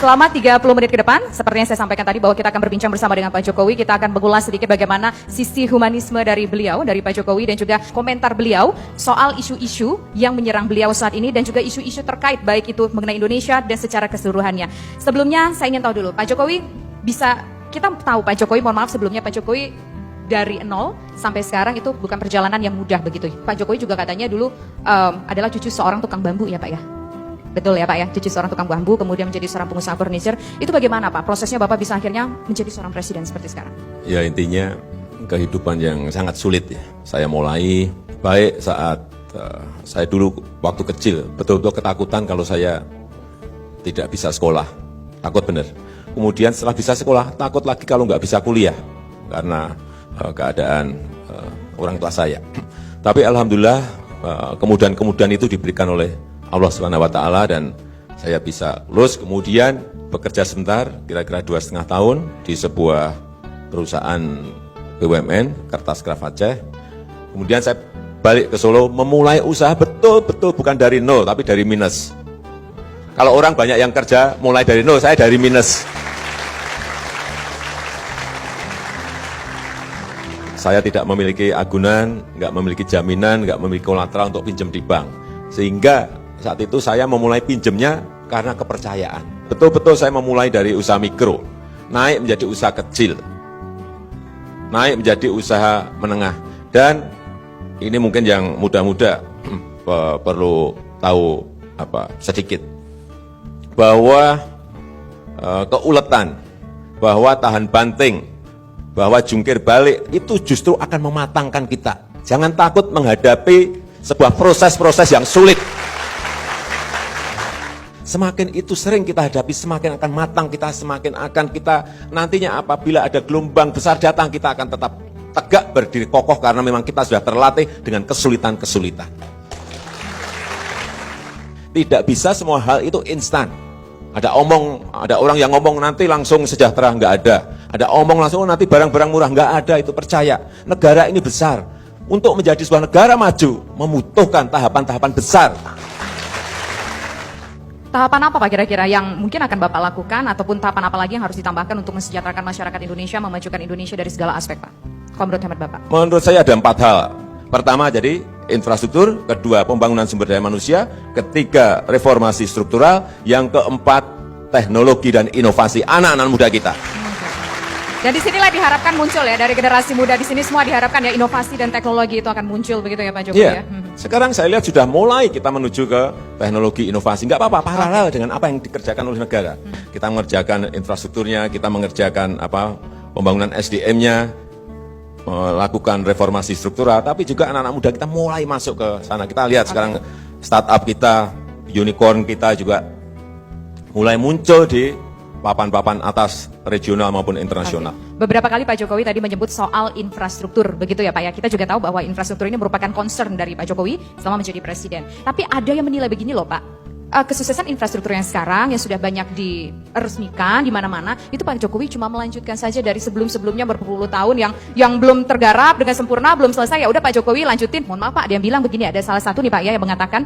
Selama 30 menit ke depan, seperti yang saya sampaikan tadi bahwa kita akan berbincang bersama dengan Pak Jokowi, kita akan mengulas sedikit bagaimana sisi humanisme dari beliau, dari Pak Jokowi, dan juga komentar beliau soal isu-isu yang menyerang beliau saat ini, dan juga isu-isu terkait baik itu mengenai Indonesia dan secara keseluruhannya. Sebelumnya, saya ingin tahu dulu, Pak Jokowi kita tahu Pak Jokowi, mohon maaf sebelumnya, Pak Jokowi dari nol sampai sekarang itu bukan perjalanan yang mudah begitu. Pak Jokowi juga katanya dulu adalah cucu seorang tukang bambu ya Pak ya. Betul ya Pak ya, cucu seorang tukang bambu, kemudian menjadi seorang pengusaha furniture. Itu bagaimana Pak prosesnya Bapak bisa akhirnya menjadi seorang presiden seperti sekarang? Ya intinya kehidupan yang sangat sulit ya. Saya mulai baik saat saya dulu waktu kecil betul-betul ketakutan kalau saya tidak bisa sekolah. Takut bener. Kemudian setelah bisa sekolah takut lagi kalau nggak bisa kuliah karena keadaan orang tua saya. Tapi alhamdulillah kemudahan-kemudahan itu diberikan oleh Allah Subhanahu wa taala dan saya bisa lulus, kemudian bekerja sebentar kira-kira 2,5 tahun di sebuah perusahaan BUMN Kertas Craft Aceh. Kemudian saya balik ke Solo memulai usaha betul-betul bukan dari nol tapi dari minus. Kalau orang banyak yang kerja mulai dari nol, saya dari minus. Saya tidak memiliki agunan, nggak memiliki jaminan, nggak memiliki kolateral untuk pinjam di bank. Sehingga saat itu saya memulai pinjamnya karena kepercayaan. Betul-betul saya memulai dari usaha mikro, naik menjadi usaha kecil, naik menjadi usaha menengah. Dan ini mungkin yang muda-muda perlu tahu sedikit, bahwa keuletan, bahwa tahan banting, bahwa jungkir balik itu justru akan mematangkan kita. Jangan takut menghadapi sebuah proses-proses yang sulit. Semakin itu sering kita hadapi, semakin akan matang kita, semakin akan kita nantinya apabila ada gelombang besar datang, kita akan tetap tegak berdiri kokoh karena memang kita sudah terlatih dengan kesulitan-kesulitan. Tidak bisa semua hal itu instan. Ada orang yang ngomong nanti langsung sejahtera, nggak ada. Ada omong langsung nanti barang-barang murah, nggak ada, itu percaya. Negara ini besar. Untuk menjadi sebuah negara maju membutuhkan tahapan-tahapan besar. Tahapan apa Pak kira-kira yang mungkin akan Bapak lakukan ataupun tahapan apa lagi yang harus ditambahkan untuk mensejahterakan masyarakat Indonesia, memajukan Indonesia dari segala aspek Pak? Kalau menurut hemat Bapak? Menurut saya ada 4 hal. Pertama jadi infrastruktur, kedua pembangunan sumber daya manusia, ketiga reformasi struktural, yang keempat teknologi dan inovasi anak-anak muda kita. Dan disinilah diharapkan muncul ya, dari generasi muda di sini semua diharapkan ya inovasi dan teknologi itu akan muncul begitu ya Pak Jokowi ya. Sekarang saya lihat sudah mulai kita menuju ke teknologi inovasi. Nggak apa-apa, paralel dengan apa yang dikerjakan oleh negara. Kita mengerjakan infrastrukturnya, kita mengerjakan pembangunan SDM-nya, melakukan reformasi struktural, tapi juga anak-anak muda kita mulai masuk ke sana. Kita lihat sekarang startup kita, unicorn kita juga mulai muncul di papan-papan atas regional maupun internasional. Beberapa kali Pak Jokowi tadi menyebut soal infrastruktur, begitu ya Pak ya. Kita juga tahu bahwa infrastruktur ini merupakan concern dari Pak Jokowi selama menjadi presiden. Tapi ada yang menilai begini loh Pak, kesuksesan infrastruktur yang sekarang yang sudah banyak diresmikan di mana-mana, itu Pak Jokowi cuma melanjutkan saja dari sebelum-sebelumnya berpuluh tahun yang belum tergarap dengan sempurna, belum selesai. Ya udah Pak Jokowi lanjutin. Mohon maaf Pak, ada yang bilang begini, ada salah satu nih Pak ya yang mengatakan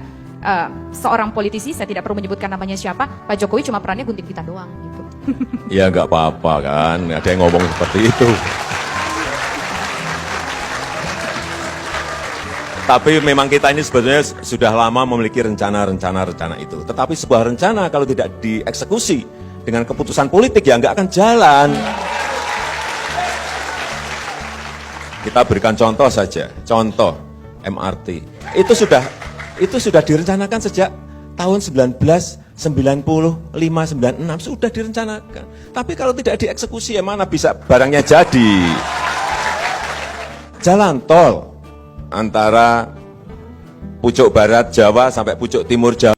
seorang politisi, saya tidak perlu menyebutkan namanya siapa, Pak Jokowi cuma perannya gunting pita doang gitu. Ya nggak apa-apa kan, ada yang ngomong seperti itu. Tapi memang kita ini sebetulnya sudah lama memiliki rencana itu. Tetapi sebuah rencana kalau tidak dieksekusi dengan keputusan politik ya nggak akan jalan. Kita berikan contoh saja, contoh MRT. Itu sudah direncanakan sejak tahun 1995-96 sudah direncanakan. Tapi kalau tidak dieksekusi ya mana bisa barangnya jadi. Jalan tol antara pucuk barat Jawa sampai pucuk timur Jawa